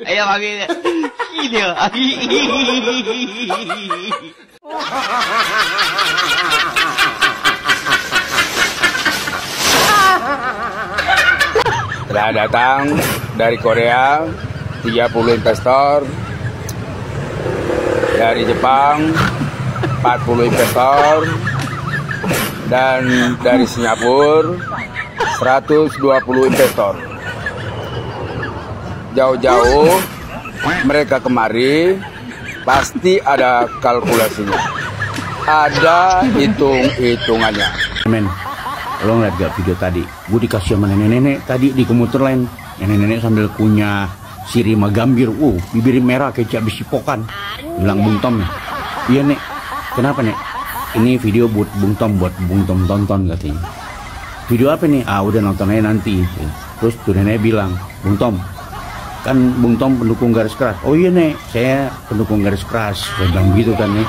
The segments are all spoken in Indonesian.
Ayo panggil. Gini. Telah datang dari Korea 30 investor, dari Jepang 40 investor, dan dari Singapura 120 investor. Jauh-jauh mereka kemari pasti ada kalkulasinya, ada hitung-hitungannya. Men, lo ngeliat gak video tadi? Gue dikasih sama nenek-nenek tadi di komuter lain. Nenek-nenek sambil kunyah sirih sama gambir. Bibir merah kayak habis cipokan. Bilang Bung Tom ya. Iya nek, kenapa nek? Ini video buat Bung Tom tonton katanya. Video apa nih? Udah nonton aja nanti. Terus tuh nenek bilang, Bung Tom, kan Bung Tom pendukung garis keras. Oh iya nek, saya pendukung garis keras. Saya bilang gitu kan nek.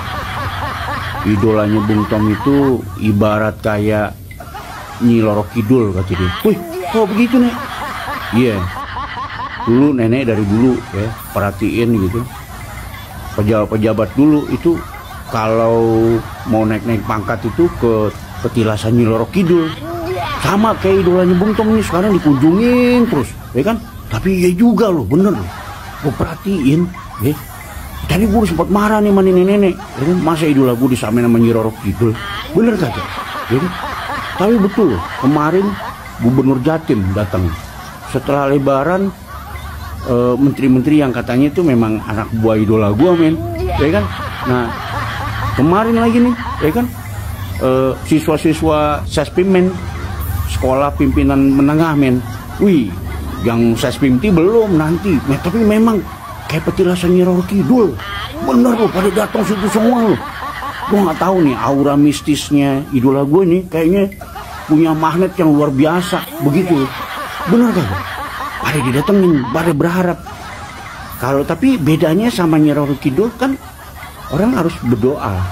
Idolanya Bung Tom itu ibarat kayak Nyi Loro Kidul kata dia. Wih, kok begitu nek? Iya. Dulu nenek dari dulu ya perhatiin gitu. Pejabat dulu itu kalau mau naik pangkat itu ke petilasan Nyi Loro Kidul. Sama kayak idolanya Bung Tom ini sekarang dikunjungin terus, ya kan? Tapi ya juga loh, bener loh. Gue perhatiin, ya. Tadi gue sempat marah nih sama nenek-nenek, ya kan? Masa idola gue disamain sama Nyi Loro Kidul? Bener kagak? Ya kan? Tapi betul, kemarin Gubernur Jatim datang. Setelah Lebaran, menteri-menteri yang katanya itu memang anak buah idola gua men, ya kan? Nah, kemarin lagi nih, ya kan? Siswa-siswa Sespim men, sekolah pimpinan menengah men. Wih, yang Sespimti belum nanti, tapi memang kayak petilasan Nyi Loro Kidul. Bener loh, pada datang situ semua loh. Gue nggak tahu nih aura mistisnya idola gue nih kayaknya punya magnet yang luar biasa begitu. Bener gak? Pada didatengin, pada berharap. Kalau tapi bedanya sama Nyi Loro Kidul kan orang harus berdoa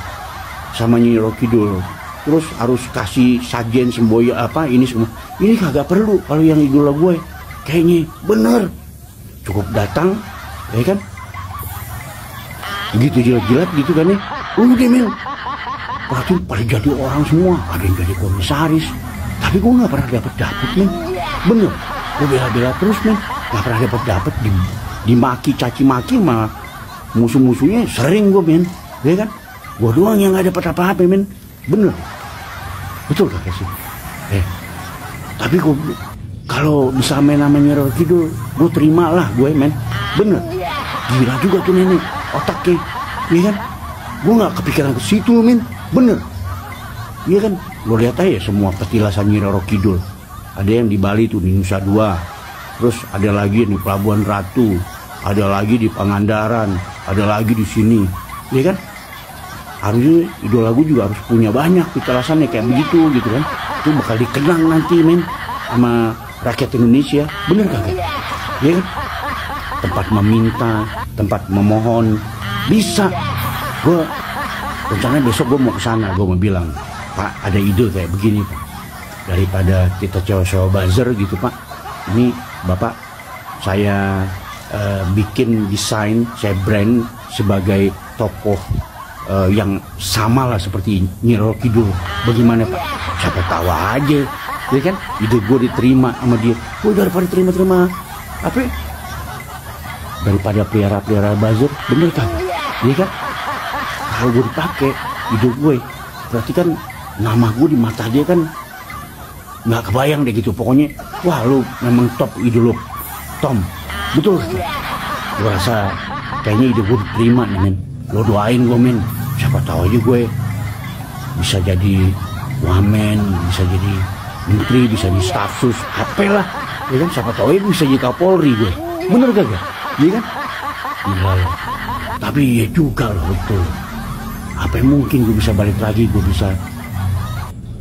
sama Nyi Loro Kidul. Terus harus kasih sajen semboya apa ini semua. Ini kagak perlu kalau yang idola gue. Kayaknya bener. Cukup datang, ya kan? Gitu jilat-jilat gitu kan nih. Udah men, berarti pada jadi orang semua, ada yang jadi komisaris. Tapi gue gak pernah dapet men. Bener, gue bela-bela terus men, gak pernah dapet dimaki, caci maki sama musuh-musuhnya sering gue men, ya kan? Gue doang yang gak dapet apa-apa men. Bener, betul gak sih? Tapi gue kalau bisa main namanya Loro Kidul, gue terima lah gue men. Bener, gila juga tuh nenek otaknya, ya kan? Gue gak kepikiran ke situ men, bener. Iya kan, lo lihat aja semua petilasan Nyi Loro Kidul. Ada yang di Bali tuh di Nusa Dua, terus ada lagi di Pelabuhan Ratu, ada lagi di Pangandaran, ada lagi di sini, iya kan? Harusnya idola gue juga harus punya banyak petilasannya kayak begitu gitu kan. Itu bakal dikenang nanti men sama rakyat Indonesia, bener kagak? Iya kan? Tempat meminta, tempat memohon, bisa. Gue rencananya besok gue mau ke sana, gue mau bilang, Pak ada ide kayak begini Pak, daripada kita coba buzzer gitu Pak, ini Bapak saya bikin desain, saya brand sebagai tokoh yang sama lah seperti Nyi Loro Kidul, bagaimana Pak? Siapa tahu aja, ya kan? Ide gue diterima sama dia. Daripada terima apa? Daripada pelihara buzzer, bener kan? Iya kan? Kalau gue dipakai ide gue, berarti kan nama gue di mata dia kan nggak kebayang deh gitu. Pokoknya, wah lu memang top ide lu, Tom. Betul gitu. Gue rasa kayaknya ide gue diterima nih men. Lo doain gue men. Siapa tahu aja gue bisa jadi wamen, bisa jadi menteri, bisa jadi staf sus, apalah. Ya kan? Siapa tahu aja bisa jadi Kapolri gue. Bener gak? Iya kan? Gila loh. Tapi ya juga loh betul. Apa yang mungkin gue bisa balik lagi, gue bisa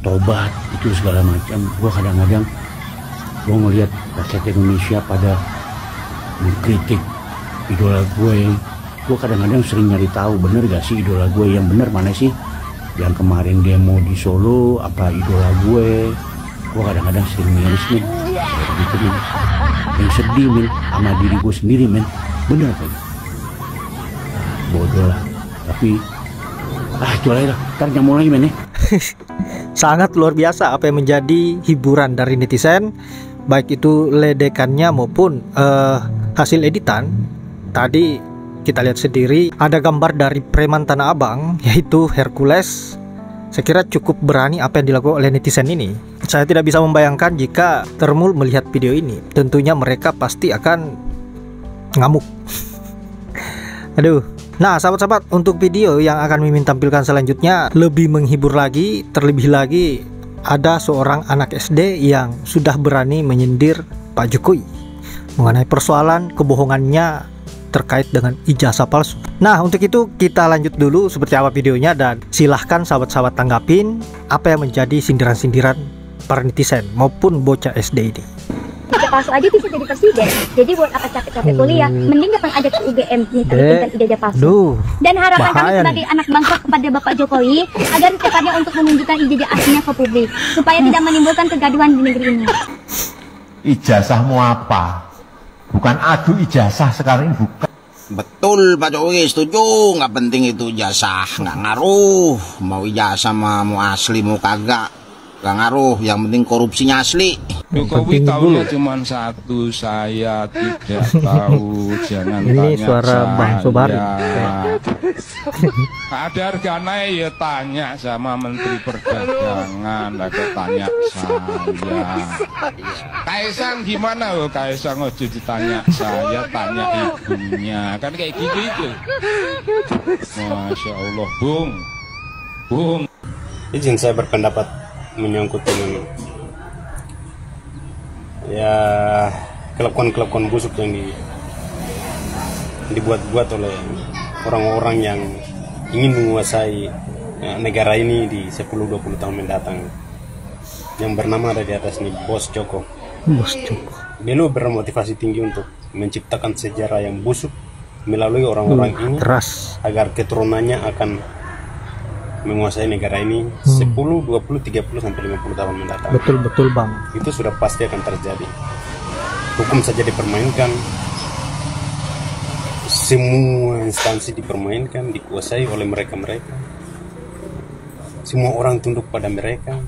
tobat itu segala macam. Gue kadang-kadang gue ngelihat rakyat Indonesia pada mengkritik idola gue. Gue kadang-kadang sering nyari tahu bener gak sih idola gue yang bener mana sih. Yang kemarin demo di Solo apa idola gue, Gue kadang-kadang sering miris men, kayak gitu men. Yang sedih men, sama diri gue sendiri men. Bener kan? Bodoh lah. Tapi jual aja lah, ntar nyamuk lagi men ya. Sangat luar biasa apa yang menjadi hiburan dari netizen, baik itu ledekannya maupun hasil editan. Tadi kita lihat sendiri ada gambar dari preman Tanah Abang, yaitu Hercules. Saya kira cukup berani apa yang dilakukan oleh netizen ini. Saya tidak bisa membayangkan jika Termul melihat video ini. Tentunya mereka pasti akan ngamuk. Aduh. Nah sahabat-sahabat, untuk video yang akan Mimin tampilkan selanjutnya lebih menghibur lagi. Terlebih lagi ada seorang anak SD yang sudah berani menyindir Pak Jokowi mengenai persoalan kebohongannya terkait dengan ijazah palsu. Nah untuk itu kita lanjut dulu seperti apa videonya, dan silahkan sahabat-sahabat tanggapin apa yang menjadi sindiran-sindiran para netizen maupun bocah SD ini. Ijazah palsu aja bisa jadi presiden. Jadi buat apa capek-capek kuliah, mending datang aja ke UGM minta bikinkan ijazah palsu. Dan harapan kami sebagai anak bangsa kepada Bapak Jokowi agar secepatnya untuk menunjukkan ijazah aslinya ke publik supaya tidak menimbulkan kegaduhan di negeri ini. Ijazahmu apa? Bukan adu ijazah sekarang ini, bukan. Betul Pak Jokowi, setuju. Nggak penting itu ijazah, nggak ngaruh. Mau ijazah mau asli mau kagak, nggak ngaruh. Yang penting korupsinya asli. Jokowi tahunya cuma satu, saya tidak tahu. Jangan ini tanya suara Bang Sobari. Ada harga naik ya tanya sama Menteri Perdagangan, ada tanya saya. Kaisang gimana loh, Kaisang ojo ditanya saya, tanya ibunya, kan kayak gitu itu. Masya Allah, Bung. Izin saya berpendapat menyangkut dengan ya kelakuan-kelakuan busuk yang dibuat-buat oleh orang-orang yang ingin menguasai negara ini di 10-20 tahun mendatang, yang bernama ada di atas nih Bos Joko. Beliau bermotivasi tinggi untuk menciptakan sejarah yang busuk melalui orang-orang ini agar keturunannya akan menguasai negara ini 10, 20, 30 sampai 50 tahun mendatang. Betul Bang. Itu sudah pasti akan terjadi. Hukum saja dipermainkan, semua instansi dipermainkan, dikuasai oleh mereka-mereka. Semua orang tunduk pada mereka.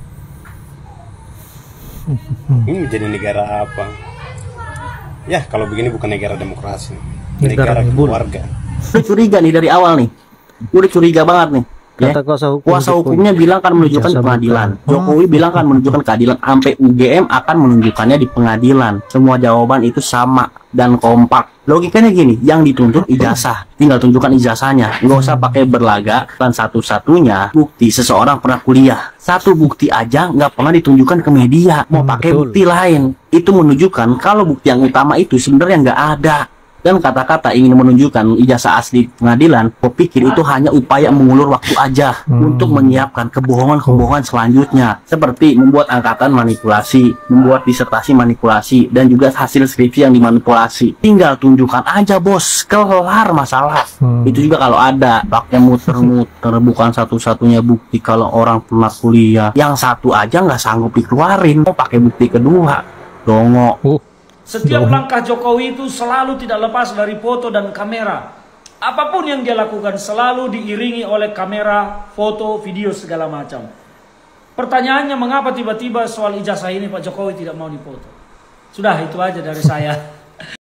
Ini menjadi negara apa? Ya, kalau begini bukan negara demokrasi, negara keluarga. Udah curiga nih dari awal nih. Udah curiga banget nih. Kata kuasa hukumnya bilang kan menunjukkan di pengadilan. Jokowi bilang kan menunjukkan keadilan. Sampai UGM akan menunjukkannya di pengadilan. Semua jawaban itu sama dan kompak. Logikanya gini, yang dituntut ijazah, tinggal tunjukkan ijazahnya. Nggak usah pakai berlagak. Dan satu-satunya bukti seseorang pernah kuliah. Satu bukti aja nggak pernah ditunjukkan ke media. Mau pakai bukti lain, itu menunjukkan kalau bukti yang utama itu sebenarnya nggak ada. Dan kata-kata ingin menunjukkan ijazah asli pengadilan, saya pikir itu hanya upaya mengulur waktu aja untuk menyiapkan kebohongan-kebohongan selanjutnya, seperti membuat angkatan manipulasi, membuat disertasi manipulasi, dan juga hasil skripsi yang dimanipulasi. Tinggal tunjukkan aja bos, kelar masalah. Itu juga kalau ada, pakai muter-muter, bukan satu-satunya bukti kalau orang pernah kuliah. Yang satu aja nggak sanggup dikeluarin, mau pakai bukti kedua, dongok. Setiap langkah Jokowi itu selalu tidak lepas dari foto dan kamera. Apapun yang dia lakukan selalu diiringi oleh kamera, foto, video segala macam. Pertanyaannya, mengapa tiba-tiba soal ijazah ini Pak Jokowi tidak mau dipoto? Sudah, itu aja dari saya.